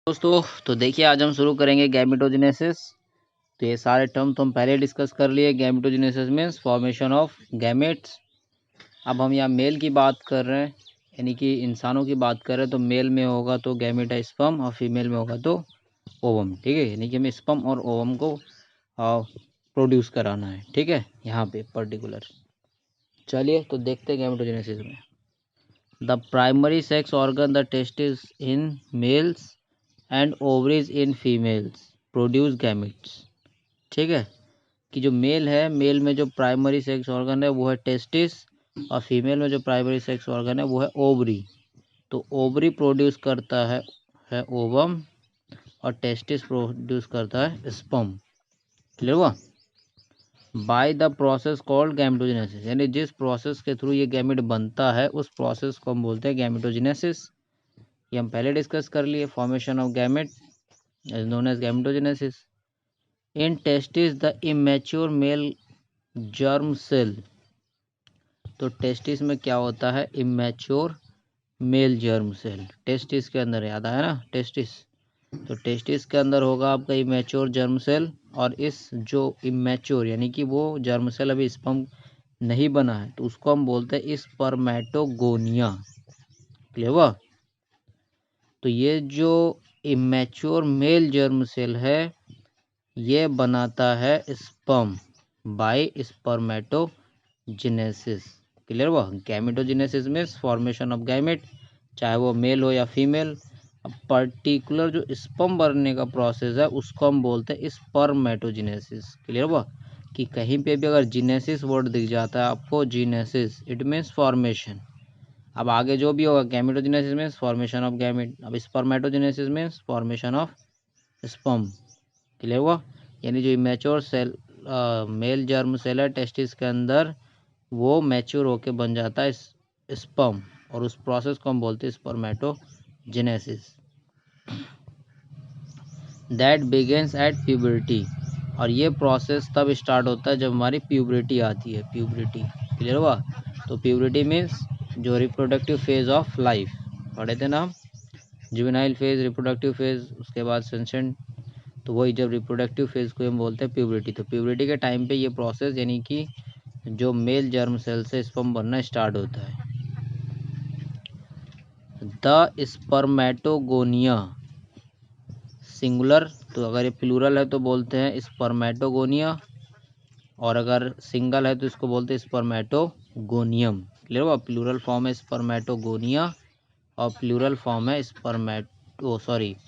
दोस्तों तो देखिए आज हम शुरू करेंगे गैमेटोजेनेसिस। तो ये सारे टर्म तो हम पहले डिस्कस कर लिए। Gametogenesis means formation of gametes. अब हम यहाँ मेल की बात कर रहे हैं, यानी कि इंसानों की बात कर रहे हैं। तो मेल में होगा तो गैमेटा स्पर्म और फीमेल में होगा तो ओवम। ठीक है, यानी कि हमें स्पर्म और ओवम को प्रोड्यूस कराना है। ठीक है, यहाँ पे पर्टिकुलर। चलिए तो देखते हैं गैमेटोजेनेसिस में। The primary sex organ the testis in males and ovaries in females produce gametes. ठीक है, कि जो मेल है, मेल में जो प्राइमरी सेक्स ऑर्गन है वो है टेस्टिस, और फीमेल में जो प्राइमरी सेक्स ऑर्गन है वो है ओवरी। तो ओवरी प्रोड्यूस करता है ओवम, और टेस्टिस प्रोड्यूस करता है स्पर्म। क्लियर हुआ? Bye the process called gametogenesis, यानी जिस प्रोसेस के थ्रू ये गैमेट बनता है उस प्रोसेस को हम बोलते हैं गैमेटोजेनेसिस। ये हम पहले डिस्कस कर लिए। Formation of gamete is known as gametogenesis. In testis the immature male germ cell, तो टेस्टिस में क्या होता है? Immature male germ cell testis के अंदर। याद आया ना टेस्टिस? तो टेस्टिस के अंदर होगा आपका इमेच्योर जर्म सेल, और इस जो इमेच्योर यानी कि वो जर्म सेल अभी स्पर्म नहीं बना है तो उसको हम बोलते हैं स्पर्मेटोगोनिया। क्लियर हुआ? तो ये जो इमेच्योर मेल जर्म सेल है ये बनाता है स्पर्म बाय स्पर्मेटोजेनेसिस। क्लियर हुआ? गैमेटोजेनेसिस में फॉर्मेशन ऑफ गैमेट, चाहे वो मेल हो या फीमेल। अब पर्टिकुलर जो स्पर्म बनने का प्रोसेस है उसको हम बोलते हैं स्पर्मेटोजेनेसिस। क्लियर हुआ? कि कहीं पे भी अगर जीनेसिस वर्ड दिख जाता है आपको, जीनेसिस इट मीन्स फॉर्मेशन। अब आगे जो भी होगा, gametogenesis means formation of gamete, अब spermatogenesis means formation of sperm. Clear हुआ? यानी जो mature cell male germ cell है टेस्टिस के अंदर, वो मैच्योर होके बन जाता है स्पर्म, और उस प्रोसेस को हम बोलते हैं spermatogenesis. That begins at puberty, और ये प्रोसेस तब स्टार्ट होता है जब हमारी प्यूबर्टी आती है। प्यूबर्टी, क्लियर हुआ? तो प्यूबर्टी मीन्स जो रिप्रोडक्टिव फेज ऑफ लाइफ पढ़े थे ना हम, जुवेनाइल फेज, रिप्रोडक्टिव फेज, उसके बाद सेंसेंट। तो वही जब रिप्रोडक्टिव फेज को हम बोलते हैं प्यूबर्टी। तो प्यूबर्टी के टाइम पे ये प्रोसेस यानी कि जो मेल जर्म सेल से स्पर्म बनना स्टार्ट होता है। द स्पर्मेटोगोनिया सिंगुलर, तो अगर ये प्लूरल है तो बोलते हैं स्पर्मेटोगोनिया, और अगर सिंगल है तो इसको बोलते हैं स्पर्मेटोगोनियम। क्लियर हुआ? प्लूरल फॉर्म है स्पर्मेटोगोनिया और प्लूरल फॉर्म है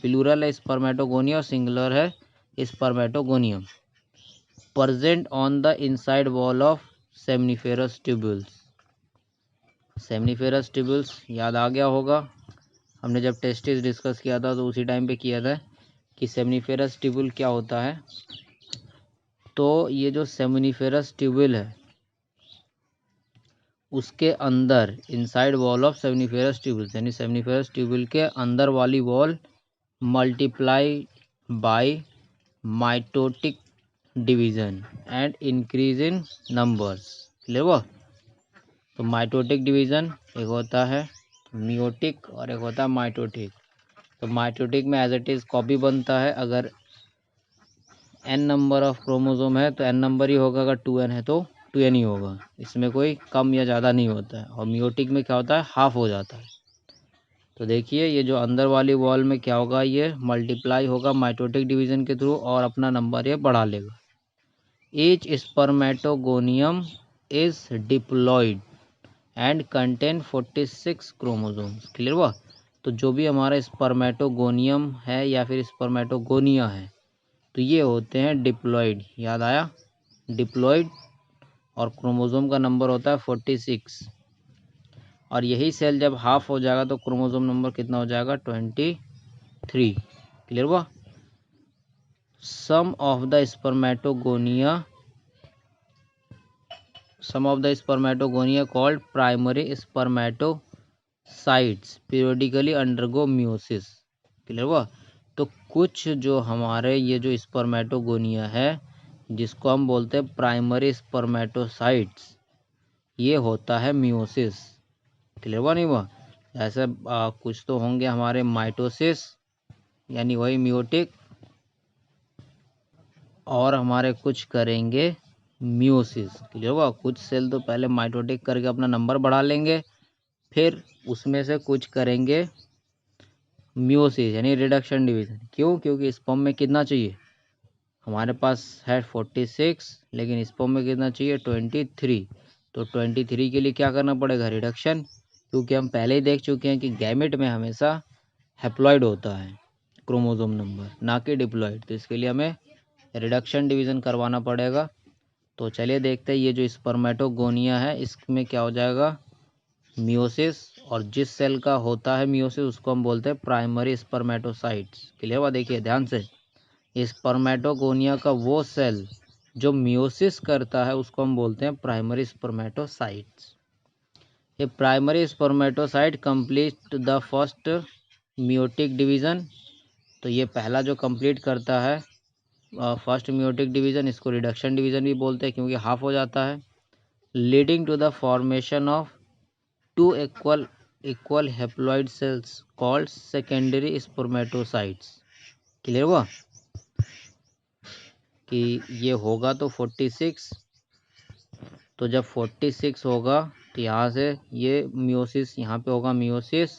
प्लूरल है स्पर्मेटोगोनिया और सिंगुलर है spermatogonium. Present on the inside wall of seminiferous tubules. Seminiferous tubules याद आ गया होगा, हमने जब टेस्टिस डिस्कस किया था तो उसी टाइम पे किया था कि सेमनीफेरस ट्यूब्यूल क्या होता है। तो ये जो सेमनीफेरस ट्यूब्यूल है उसके अंदर inside wall of seminiferous tubules, यानी सेमनीफेरस ट्यूब्यूल के अंदर वाली wall multiply by mitotic division and increase in numbers. Clear हुआ? तो माइटोटिक डिवीजन एक होता है मियोटिक और एक होता है माइटोटिक। तो माइटोटिक में एज इट इज कॉपी बनता है। अगर n नंबर ऑफ क्रोमोसोम है तो n नंबर ही होगा, अगर 2n है तो 2n ही होगा, इसमें कोई कम या ज़्यादा नहीं होता है। और मियोटिक में क्या होता है? हाफ हो जाता है। तो देखिए ये जो अंदर वाली वॉल में क्या होगा, ये मल्टीप्लाई होगा माइटोटिक डिवीजन के थ्रू और अपना नंबर ये बढ़ा लेगा। Each spermatogonium is diploid and contain 46 chromosomes. Clear हुआ? तो जो भी हमारा स्पर्मेटोगोनियम है या फिर स्पर्मेटोगोनिया है तो ये होते हैं डिप्लॉयड। याद आया? डिप्लॉयड, और क्रोमोसोम का नंबर होता है 46। और यही सेल जब हाफ हो जाएगा तो क्रोमोसोम नंबर कितना हो जाएगा? 23। क्लियर हुआ? Some of the spermatogonia called primary spermatocytes periodically undergo meiosis. Clear हुआ? तो कुछ जो हमारे ये जो स्पर्मेटोगोनिया है जिसको हम बोलते हैं प्राइमरी स्पर्मेटोसाइट्स, ये होता है मियोसिस। क्लियर हुआ नहीं हुआ? ऐसे कुछ तो होंगे हमारे माइटोसिस, यानी वही मियोटिक, और हमारे कुछ करेंगे मियोसिस। क्लियर हुआ? कुछ सेल तो पहले माइटोटिक करके अपना नंबर बढ़ा लेंगे, फिर उसमें से कुछ करेंगे मियोसिस यानी रिडक्शन डिवीजन। क्यों? क्योंकि स्पर्म में कितना चाहिए, हमारे पास है 46, लेकिन स्पर्म में कितना चाहिए 23। तो 23 के लिए क्या करना पड़ेगा, रिडक्शन। क्योंकि हम पहले ही देख चुके हैं कि गैमेट में हमेशा हैप्लॉइड होता है क्रोमोसोम नंबर, ना कि डिप्लॉइड। तो इसके लिए हमें रिडक्शन डिवीज़न करवाना पड़ेगा। तो चलिए देखते हैं, ये जो स्पर्मेटोगोनिया है इसमें क्या हो जाएगा, मियोसिस। और जिस सेल का होता है मियोसिस उसको हम बोलते हैं प्राइमरी स्पर्मेटोसाइट्स। क्लियर हुआ? देखिए ध्यान से, स्पर्मेटोगोनिया का वो सेल जो मियोसिस करता है उसको हम बोलते हैं प्राइमरी स्पर्मेटोसाइट्स। ये primary spermatocyte complete the first meiotic division. तो ये पहला जो कंप्लीट करता है फर्स्ट मियोटिक डिवीज़न, इसको रिडक्शन डिवीज़न भी बोलते हैं क्योंकि हाफ हो जाता है, leading to the formation of two equal haploid cells called secondary spermatocytes. Clear हुआ कि ये होगा तो 46, तो जब 46 होगा तो यहाँ से ये मियोसिस, यहाँ पे होगा मियोसिस,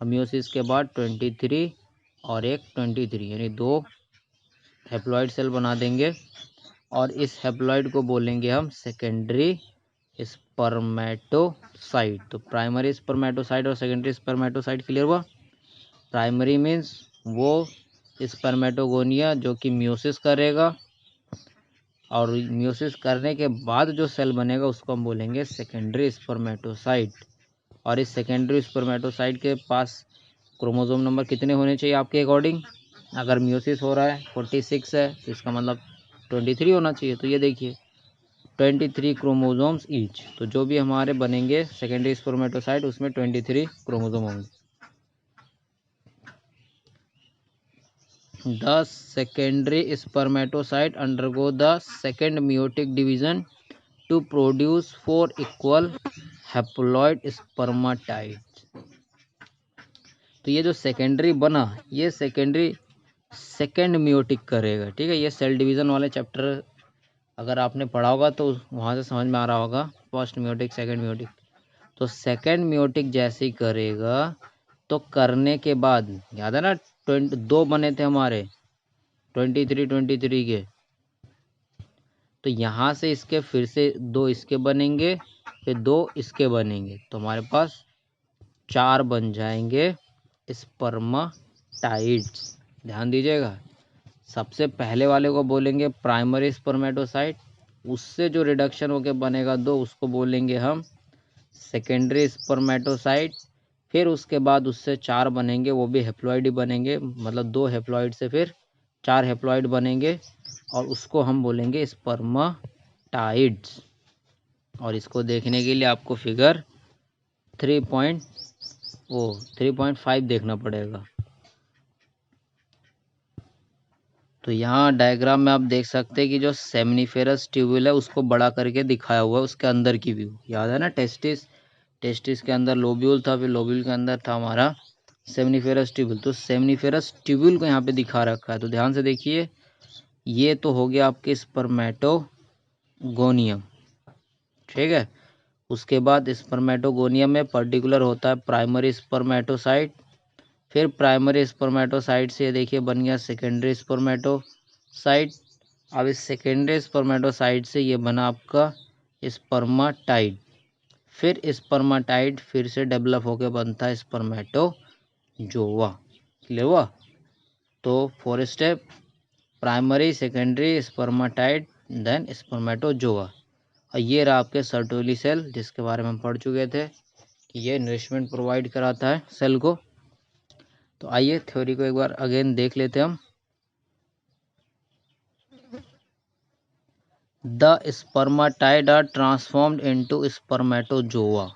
और मियोसिस के बाद 23 और एक 23 यानी 2 हैप्लॉइड सेल बना देंगे, और इस हैप्लॉइड को बोलेंगे हम सेकेंडरी स्पर्मेटोसाइट। तो प्राइमरी स्पर्मेटोसाइट और सेकेंडरी स्पर्मेटोसाइट क्लियर हुआ? प्राइमरी मीन्स वो स्पर्मेटोगोनिया जो कि मियोसिस करेगा, और मियोसिस करने के बाद जो सेल बनेगा उसको हम बोलेंगे सेकेंडरी स्पर्मेटोसाइट। और इस सेकेंडरी स्पर्मेटोसाइट के पास क्रोमोसोम नंबर कितने होने चाहिए आपके अकॉर्डिंग? अगर मियोसिस हो रहा है 46 है तो इसका मतलब 23 होना चाहिए। तो ये देखिए 23 क्रोमोसोम्स ईच। तो जो भी हमारे बनेंगे सेकेंडरी स्पर्मेटोसाइट उसमें 23 क्रोमोसोम होंगे। The secondary spermatocyte undergo the second meiotic division to produce 4 equal haploid spermatids। तो ये जो सेकेंडरी बना, ये सेकेंडरी सेकेंड मियोटिक करेगा। ठीक है, ये सेल डिवीज़न वाले चैप्टर अगर आपने पढ़ा होगा तो वहाँ से समझ में आ रहा होगा, फर्स्ट मियोटिक सेकेंड मियोटिक। तो सेकेंड मियोटिक जैसे ही करेगा तो करने के बाद याद है ना 2 बने थे हमारे 23 के, तो यहाँ से इसके फिर से 2 इसके बनेंगे, फिर 2 इसके बनेंगे, तो हमारे पास 4 बन जाएंगे स्पर्माटाइड्स। ध्यान दीजिएगा, सबसे पहले वाले को बोलेंगे प्राइमरी स्पर्मेटोसाइट, उससे जो रिडक्शन होके बनेगा 2 उसको बोलेंगे हम सेकेंडरी स्पर्मेटोसाइट। फिर उसके बाद उससे 4 बनेंगे, वो भी हैप्लॉइड ही बनेंगे, मतलब 2 हैप्लॉइड से फिर 4 हैप्लॉइड बनेंगे, और उसको हम बोलेंगे स्पर्माटाइड्स। और इसको देखने के लिए आपको फिगर 3.5 देखना पड़ेगा। तो यहाँ डायग्राम में आप देख सकते हैं कि जो सेमिनिफेरस ट्यूब्यूल है उसको बड़ा करके दिखाया हुआ है, उसके अंदर की व्यू। याद है ना, टेस्टिस के अंदर लोब्यूल था, फिर लोब्यूल के अंदर था हमारा सेमिनिफेरस ट्यूब्यूल। तो सेमिनिफेरस ट्यूब्यूल को यहाँ पे दिखा रखा है। तो ध्यान से देखिए, ये तो हो गया आपके स्पर्मेटोगोनियम। ठीक है, उसके बाद स्पर्मेटोगोनियम में पर्टिकुलर होता है प्राइमरी स्पर्मेटोसाइट, फिर प्राइमरी स्पर्मेटोसाइट से देखिए बन गया सेकेंडरी स्पर्मेटोसाइट। अब इस सेकेंडरी स्पर्मेटोसाइट से ये बना आपका स्पर्माटाइड, फिर स्पर्माटाइड फिर से डेवलप होकर बनता है स्पर्मेटोजोआ। क्लियर हुआ? तो 4 step, primary secondary spermatid then spermatozoa. और ये रहा आपके सर्टोली सेल, जिसके बारे में हम पढ़ चुके थे कि ये नरिशमेंट प्रोवाइड कराता है सेल को। तो आइए थ्योरी को एक बार अगेन देख लेते हैं हम। The spermatid are transformed into spermatozoa.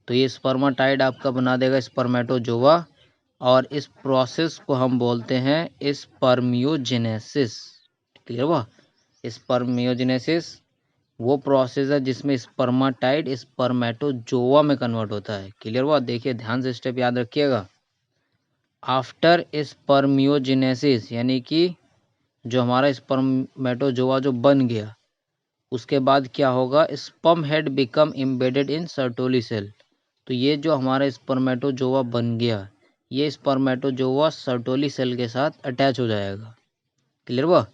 तो ये स्पर्माटाइड आपका बना देगा स्पर्मेटोजोआ, और इस प्रोसेस को हम बोलते हैं स्पर्मियोजेनेसिस। क्लियर हुआ? स्पर्मियोजेनेसिस वो प्रोसेस है जिसमें स्पर्माटाइड स्पर्मेटोजोआ में कन्वर्ट होता है। क्लियर हुआ? देखिए ध्यान से स्टेप याद रखिएगा। आफ्टर स्पर्मियोजेनेसिस, यानी कि जो हमारा स्पर्मेटोजोआ जो बन गया, उसके बाद क्या होगा, sperm head become embedded in Sertoli cell. तो ये जो हमारा स्पर्मेटोजोआ बन गया, ये स्पर्मेटोजोआ सर्टोली सेल के साथ अटैच हो जाएगा। क्लियर हुआ?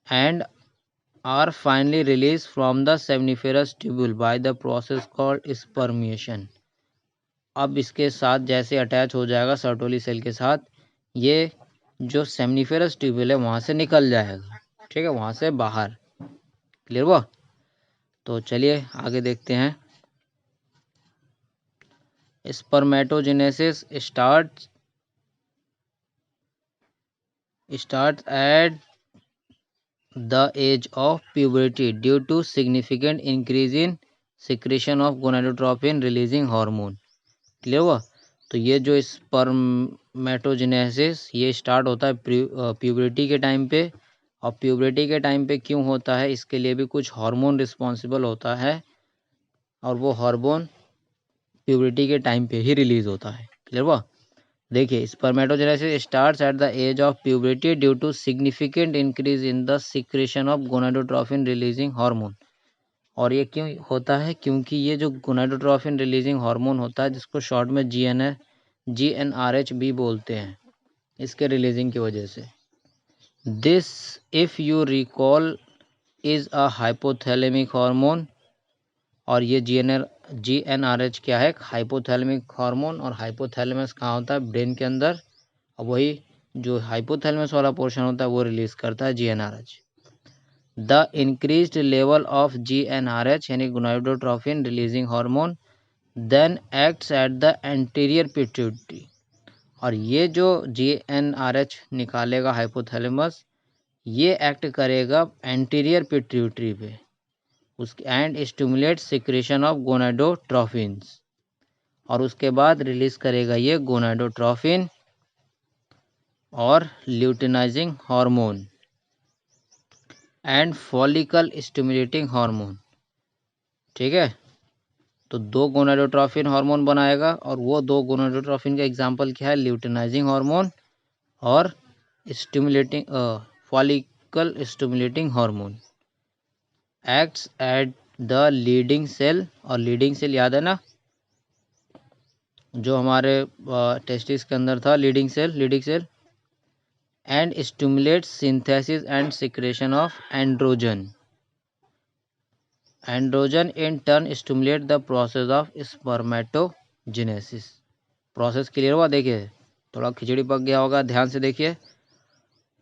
And are finally release from the seminiferous tubule by the process called spermiation. अब इसके साथ जैसे अटैच हो जाएगा सर्टोली सेल के साथ, ये जो सेमनिफेरस ट्यूब्यूल है वहाँ से निकल जाएगा। ठीक है, वहाँ से बाहर। क्लियर हुआ? तो चलिए आगे देखते हैं। Spermatogenesis starts at the age of puberty due to significant increase in secretion of gonadotropin releasing hormone। Clear हुआ? तो ये जो स्पर्मेटोजेनेसिस ये स्टार्ट होता है प्यूबर्टी के टाइम पे। और प्यूबर्टी के टाइम पे क्यों होता है, इसके लिए भी कुछ हार्मोन रिस्पॉन्सिबल होता है, और वो हार्मोन प्यूबर्टी के टाइम पे ही रिलीज होता है। क्लियर हुआ? देखिए, spermatogenesis starts at the age of puberty due to significant increase in the secretion of gonadotrophin releasing hormone. और ये क्यों होता है, क्योंकि ये जो गोनाडोट्रोफिन रिलीजिंग हार्मोन होता है, जिसको शॉर्ट में GnRH भी बोलते हैं, इसके रिलीजिंग की वजह से। This if you recall is a hypothalamic hormone. और ये GnRH क्या है, हाइपोथैलेमिक हार्मोन। और हाइपोथैलेमस कहाँ होता है, ब्रेन के अंदर। और वही जो हाइपोथैलेमस वाला पोर्शन होता है वो रिलीज करता है GnRH। The increased level of GnRH यानी gonadotrophin releasing hormone then acts at the anterior pituitary. और ये जो GnRH निकालेगा हाइपोथैलेमस, ये एक्ट करेगा एंटीरियर पिट्यूटरी पे उसके, and stimulate secretion of gonadotrophins. और उसके बाद रिलीज करेगा ये गोनाडोट्रोफिन और luteinizing hormone and follicle stimulating hormone. ठीक है, तो 2 गोनाडोट्रोफिन हार्मोन बनाएगा, और वो 2 गोनाडोट्रोफिन का एग्जांपल क्या है, ल्यूटिनाइजिंग हार्मोन और stimulating follicle stimulating hormone. Acts at the Leydig cell. और लीडिंग सेल याद है ना, जो हमारे टेस्टिस के अंदर था, Leydig cell. And stimulates synthesis and secretion of androgen. Androgen in turn stimulate the process of spermatogenesis. Process clear हुआ? देखिए, थोड़ा खिचड़ी पक गया होगा, ध्यान से देखिए।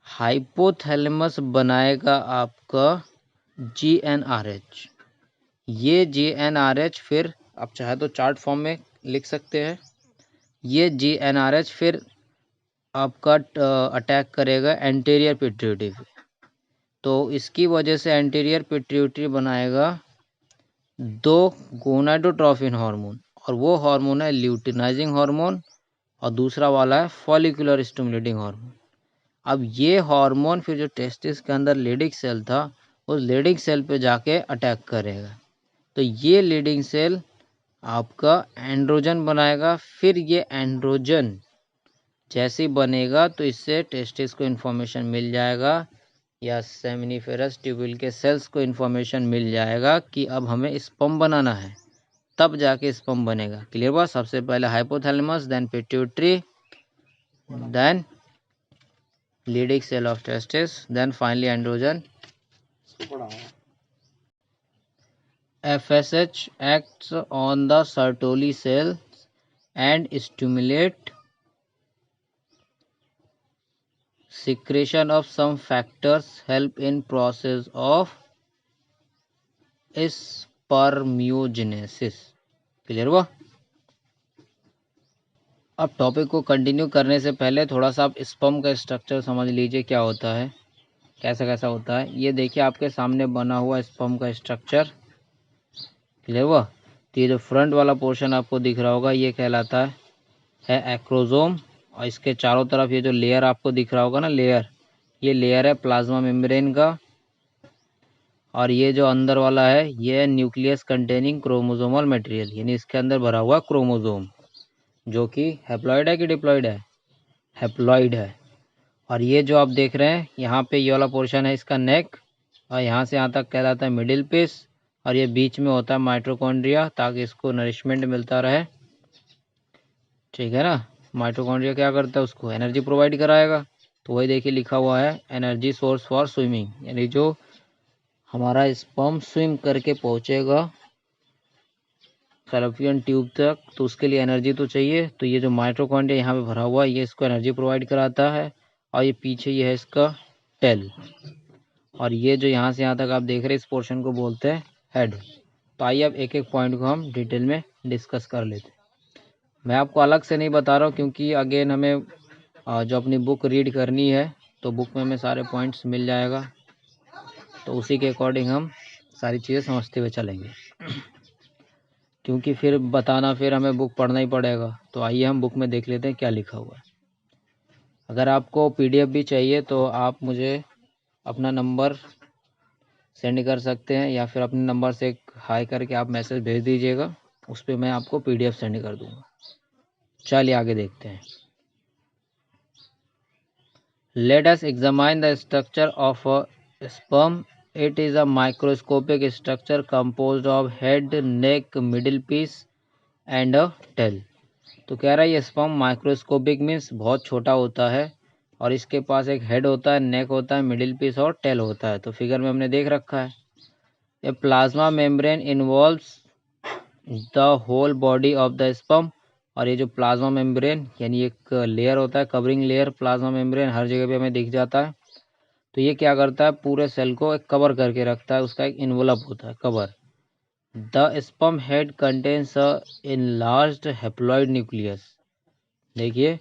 हाइपोथैलेमस बनाएगा आपका GnRH। ये GnRH फिर आप चाहे तो चार्ट फॉर्म में लिख सकते हैं। ये GnRH फिर आपका अटैक करेगा एंटीरियर पिट्यूटरी पे। तो इसकी वजह से एंटीरियर पिट्यूटरी बनाएगा 2 गोनाडोट्रोफिन हार्मोन, और वो हार्मोन है ल्यूटिनाइजिंग हार्मोन, और दूसरा वाला है फॉलिकुलर स्टिमुलेटिंग हार्मोन। अब ये हार्मोन फिर जो टेस्टिस के अंदर लीडिंग सेल था, उस लीडिंग सेल पे जाके अटैक करेगा। तो ये लीडिंग सेल आपका एंड्रोजन बनाएगा। फिर ये एंड्रोजन जैसे ही बनेगा तो इससे टेस्टिस को इन्फॉर्मेशन मिल जाएगा, या सेमिनिफेरस ट्यूब्यूल के सेल्स को इन्फॉर्मेशन मिल जाएगा कि अब हमें स्पर्म बनाना है, तब जाके स्पर्म बनेगा। क्लियर हुआ? सबसे पहले hypothalamus, then pituitary, then Leydig cell of testis, then finally androgen. FSH acts on the Sertoli cells and stimulate secretion of some factors help in process of spermiogenesis. Clear हुआ? अब topic को continue करने से पहले थोड़ा सा आप sperm का स्ट्रक्चर समझ लीजिए, क्या होता है, कैसा कैसा होता है। ये देखिए आपके सामने बना हुआ स्पर्म का स्ट्रक्चर। क्लियर हुआ? तो ये जो फ्रंट वाला पोर्शन आपको दिख रहा होगा, ये कहलाता है एक्रोजोम। और इसके चारों तरफ ये जो लेयर आपको दिख रहा होगा ना, ये लेयर है प्लाज्मा मेम्ब्रेन का। और ये जो अंदर वाला है, ये है न्यूक्लियस कंटेनिंग क्रोमोसोमल मटेरियल, यानी इसके अंदर भरा हुआ क्रोमोसोम, जो कि हैप्लॉइड है कि डिप्लॉइड है, हैप्लॉइड है। और ये जो आप देख रहे हैं यहाँ पे ये वाला पोर्शन है इसका नेक, और यहाँ से यहाँ तक कहलाता है मिडिल पीस, और ये बीच में होता है माइटोकॉन्ड्रिया, ताकि इसको नरिशमेंट मिलता रहे। ठीक है ना। माइटोकॉन्ड्रिया क्या करता है, उसको एनर्जी प्रोवाइड कराएगा। तो वही देखिए लिखा हुआ है एनर्जी सोर्स फॉर स्विमिंग, यानी जो हमारा स्पर्म स्विम करके पहुंचेगा फैलोपियन ट्यूब तक, तो उसके लिए एनर्जी तो चाहिए। तो ये जो माइटोकॉन्ड्रिया यहाँ पे भरा हुआ है ये इसको एनर्जी प्रोवाइड कराता है। और ये पीछे ये है इसका टेल, और ये जो यहाँ से यहाँ तक आप देख रहे हैं इस पोर्शन को बोलते हैं हेड। तो आइए अब एक एक पॉइंट को हम डिटेल में डिस्कस कर लेते हैं। मैं आपको अलग से नहीं बता रहा हूँ, क्योंकि अगेन हमें जो अपनी बुक रीड करनी है तो बुक में हमें सारे पॉइंट्स मिल जाएगा, तो उसी के अकॉर्डिंग हम सारी चीज़ें समझते हुए चलेंगे, क्योंकि फिर बताना फिर हमें बुक पढ़ना ही पड़ेगा। तो आइए हम बुक में देख लेते हैं क्या लिखा हुआ है। अगर आपको पीडीएफ भी चाहिए तो आप मुझे अपना नंबर सेंड कर सकते हैं, या फिर अपने नंबर से हाई करके आप मैसेज भेज दीजिएगा, उस पर मैं आपको पीडीएफ सेंड कर दूंगा। चलिए आगे देखते हैं। Let us examine the structure of a sperm. It is a microscopic structure composed of head, neck, middle piece and a tail. तो कह रहा है ये स्पर्म माइक्रोस्कोपिक मीन्स बहुत छोटा होता है, और इसके पास एक हेड होता है, नेक होता है, मिडिल पीस और टेल होता है। तो फिगर में हमने देख रखा है। A plasma membrane involves the whole body of the sperm. और ये जो प्लाज्मा मेम्ब्रेन यानी एक लेयर होता है, कवरिंग लेयर, प्लाज्मा मेम्ब्रेन हर जगह पे हमें दिख जाता है। तो ये क्या करता है, पूरे सेल को एक कवर करके रखता है, उसका एक इन्वलप होता है, cover. The sperm head contains a enlarged haploid nucleus. देखिए,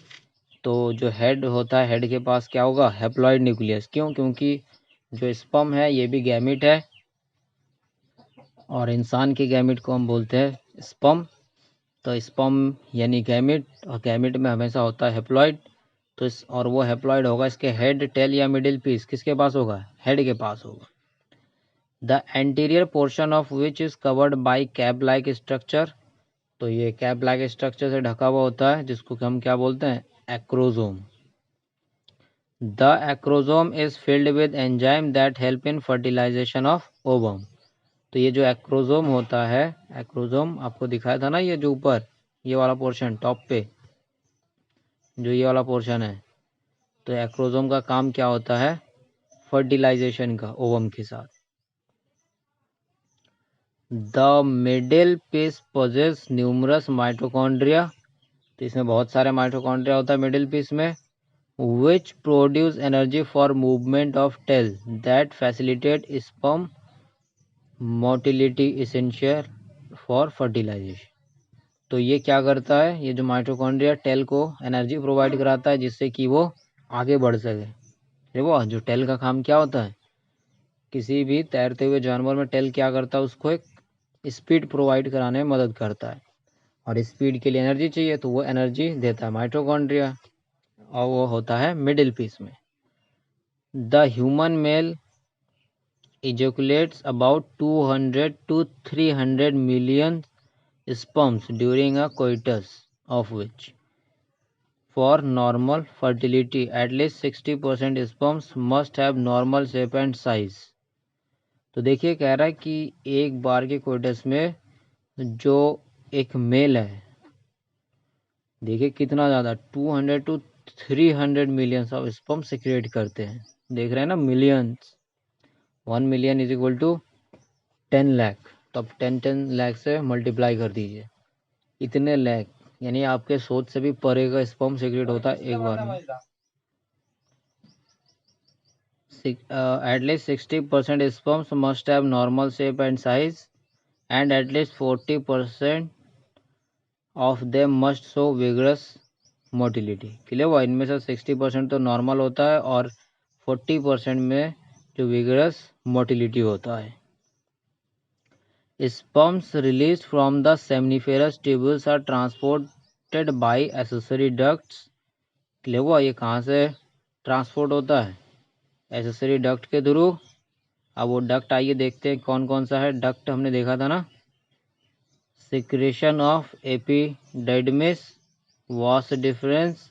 तो जो हेड होता है, हेड के पास क्या होगा, हैप्लॉइड न्यूक्लियस। क्यों? क्योंकि जो स्पर्म है ये भी गैमिट है, और इंसान के गैमिट को हम बोलते हैं स्पर्म। तो स्पर्म यानी गैमिट, और गैमिट में हमेशा होता है हैप्लॉइड। तो और वो हैप्लॉइड होगा इसके हेड, टेल या मिडिल पीस, किसके पास होगा, हेड के पास होगा। The anterior portion of which is covered by cap like structure. तो ये कैप लाइक स्ट्रक्चर से ढका हुआ होता है, जिसको हम क्या बोलते हैं, acrosome. The acrosome is filled with enzyme that help in fertilisation of ovum. तो ये जो एक्रोजोम होता है, एक्रोजोम आपको दिखाया था ना, ये जो ऊपर ये वाला पोर्शन टॉप पे जो ये वाला पोर्शन है, तो एक्रोजोम का काम क्या होता है, फर्टिलाइजेशन का ओवम के साथ। The middle piece possesses numerous mitochondria. तो इसमें बहुत सारे माइटोकॉन्ड्रिया होता है मिडिल पीस में, which produce energy for movement of tail that facilitate sperm motility essential for fertilization. तो ये क्या करता है, ये जो माइटोकॉन्ड्रिया टेल को एनर्जी प्रोवाइड कराता है, जिससे कि वो आगे बढ़ सके। देखो, जो टेल का काम क्या होता है, किसी भी तैरते हुए जानवर में टेल क्या करता है, उसको एक स्पीड प्रोवाइड कराने में मदद करता है, और स्पीड के लिए एनर्जी चाहिए, तो वो एनर्जी देता है माइटोकॉन्ड्रिया, और वो होता है मिडिल पीस में। The human male ejaculates about 200 to 300 million sperms during a coitus, of which for normal fertility at least 60% sperms must have normal shape and size. तो देखिए, कह रहा है कि एक बार के कोइटस में जो एक मेल है, देखिए कितना ज़्यादा, 200 to 300 millions of sperm secrete करते हैं। देख रहे हैं ना, millions. 1 million is equal to 10 lakh, तो अब 10 लाख से मल्टीप्लाई कर दीजिए, इतने लाख, यानी आपके सोच से भी परे का स्पर्म सिक्रेट होता है एक बार में। At least 60% sperms must have normal shape and size, and at least 40% of them must show vigorous motility. Clear हुआ, इनमें से 60% तो नॉर्मल होता है, और 40% में जो विगरस मोटिलिटी होता है। Sperms release from the seminiferous tubules are transported by accessory ducts. Clear हुआ, ये कहाँ से ट्रांसपोर्ट होता है, एक्सेसरी डक्ट के थ्रू। अब वो डक्ट आइए देखते हैं कौन कौन सा है। डक्ट हमने देखा था ना, secretion of epidermis, vas deferens,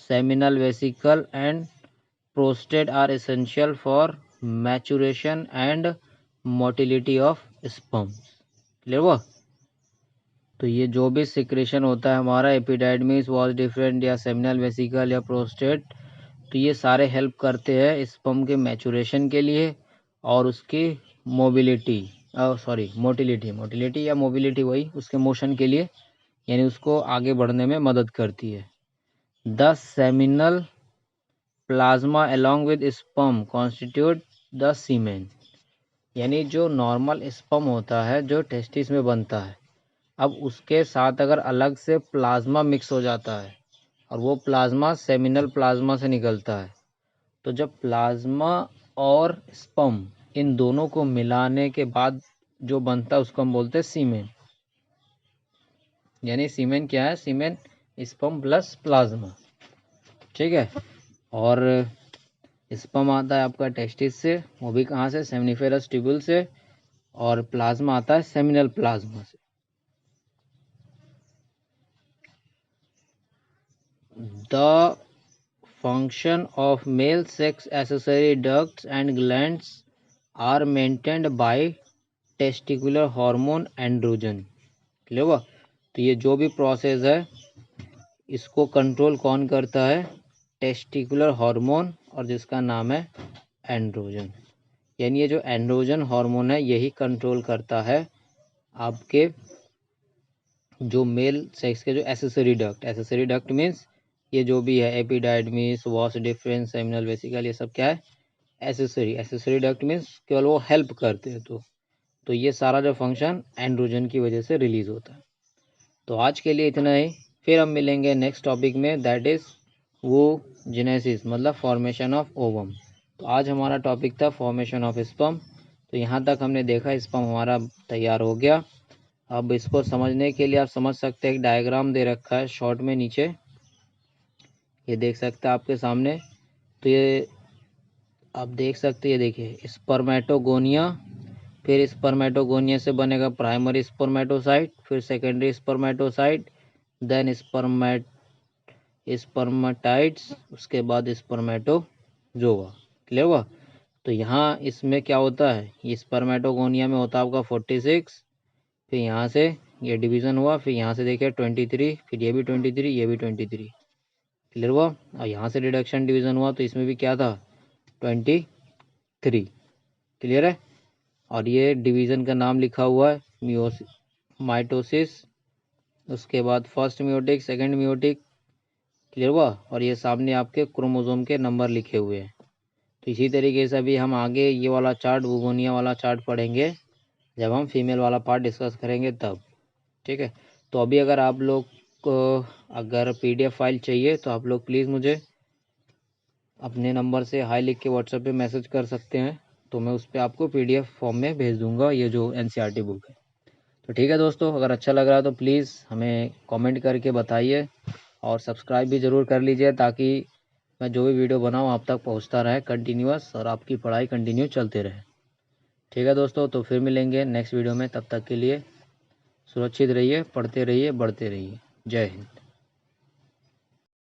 seminal vesicle and prostate are essential for maturation and motility of sperm। Clear हुआ? तो ये जो भी सिक्रेशन होता है हमारा एपिडाइडमिस, वॉज डिफरेंट या सेमिनल वेसिकल या प्रोस्टेट, तो ये सारे हेल्प करते हैं स्पर्म के मैचुरेशन के लिए और उसकी मोटिलिटी या मोबिलिटी, वही उसके मोशन के लिए, यानी उसको आगे बढ़ने में मदद करती है। The seminal plasma along with sperm constitute the semen, यानी जो नॉर्मल स्पर्म होता है जो टेस्टिस में बनता है, अब उसके साथ अगर अलग से प्लाज्मा मिक्स हो जाता है और वो प्लाज्मा सेमिनल प्लाज्मा से निकलता है, तो जब प्लाज्मा और स्पर्म इन दोनों को मिलाने के बाद जो बनता है उसको हम बोलते हैं सीमेन। यानी सीमेन क्या है? सीमेन स्पर्म प्लस प्लाज्मा, ठीक है। और स्पर्म आता है आपका टेस्टिस से, वो भी कहाँ से? सेमिनिफेरस ट्यूब्यूल से, और प्लाज्मा आता है सेमिनल प्लाज्मा से। The function of male sex accessory ducts and glands are maintained by testicular hormone androgen. Clear हुआ? तो ये जो भी प्रोसेस है इसको कंट्रोल कौन करता है? टेस्टिकुलर हार्मोन, और जिसका नाम है एंड्रोजन। यानी ये जो एंड्रोजन हार्मोन है यही कंट्रोल करता है आपके जो मेल सेक्स के जो एसेसरी डक्ट मीन्स ये जो भी है epididymis, vas deferens, seminal vesicle, ये सब क्या है? एसेसरी डक्ट मीन्स केवल वो हेल्प करते हैं। तो ये सारा जो फंक्शन एंड्रोजन की वजह से रिलीज होता है। तो आज के लिए इतना ही, फिर हम मिलेंगे नेक्स्ट टॉपिक में, दैट इज वूजेनेसिस, मतलब फॉर्मेशन ऑफ ओवम। तो आज हमारा टॉपिक था फॉर्मेशन ऑफ स्पर्म। तो यहाँ तक हमने देखा स्पर्म हमारा तैयार हो गया। अब इसको समझने के लिए आप समझ सकते हैं, एक डायग्राम दे रखा है शॉर्ट में नीचे, ये देख सकते हैं आपके सामने। तो ये आप देख सकते हैं, ये देखिए स्पर्मेटोगोनिया, फिर स्पर्मेटोगोनिया से बनेगा प्राइमरी स्पर्मेटोसाइट, फिर सेकेंडरी स्पर्मेटोसाइट, देन स्पर्मेटाइट्स, उसके बाद स्पर्मेटोजोआ। क्लियर हुआ? तो यहाँ इसमें क्या होता है, ये स्पर्मेटोगोनिया में होता है आपका 46, फिर यहाँ से ये डिवीज़न हुआ, फिर यहाँ से देखिए 23, फिर ये भी 23, ये भी 23। क्लियर हुआ? और यहाँ से रिडक्शन डिवीज़न हुआ तो इसमें भी क्या था? 23। क्लियर है? और ये डिवीज़न का नाम लिखा हुआ है माइटोसिस, उसके बाद first meiotic, second meiotic. Clear हुआ? और ये सामने आपके क्रोमोसोम के नंबर लिखे हुए हैं। तो इसी तरीके से अभी हम आगे ये वाला चार्ट, वुगोनिया वाला चार्ट पढ़ेंगे जब हम फीमेल वाला पार्ट डिस्कस करेंगे तब, ठीक है। तो अभी अगर आप लोग को अगर PDF फाइल चाहिए तो आप लोग प्लीज़ मुझे अपने नंबर से हाई लिख के व्हाट्सएप पे मैसेज कर सकते हैं, तो मैं उस पर आपको PDF फॉर्म में भेज दूंगा ये जो NCERT बुक है। तो ठीक है दोस्तों, अगर अच्छा लग रहा है तो प्लीज़ हमें कमेंट करके बताइए और सब्सक्राइब भी ज़रूर कर लीजिए, ताकि मैं जो भी वीडियो बनाऊँ आप तक पहुँचता रहे कंटिन्यूअस, और आपकी पढ़ाई कंटिन्यू चलते रहे। ठीक है दोस्तों, तो फिर मिलेंगे नेक्स्ट वीडियो में, तब तक के लिए सुरक्षित रहिए, पढ़ते रहिए, बढ़ते रहिए। जय हिंद।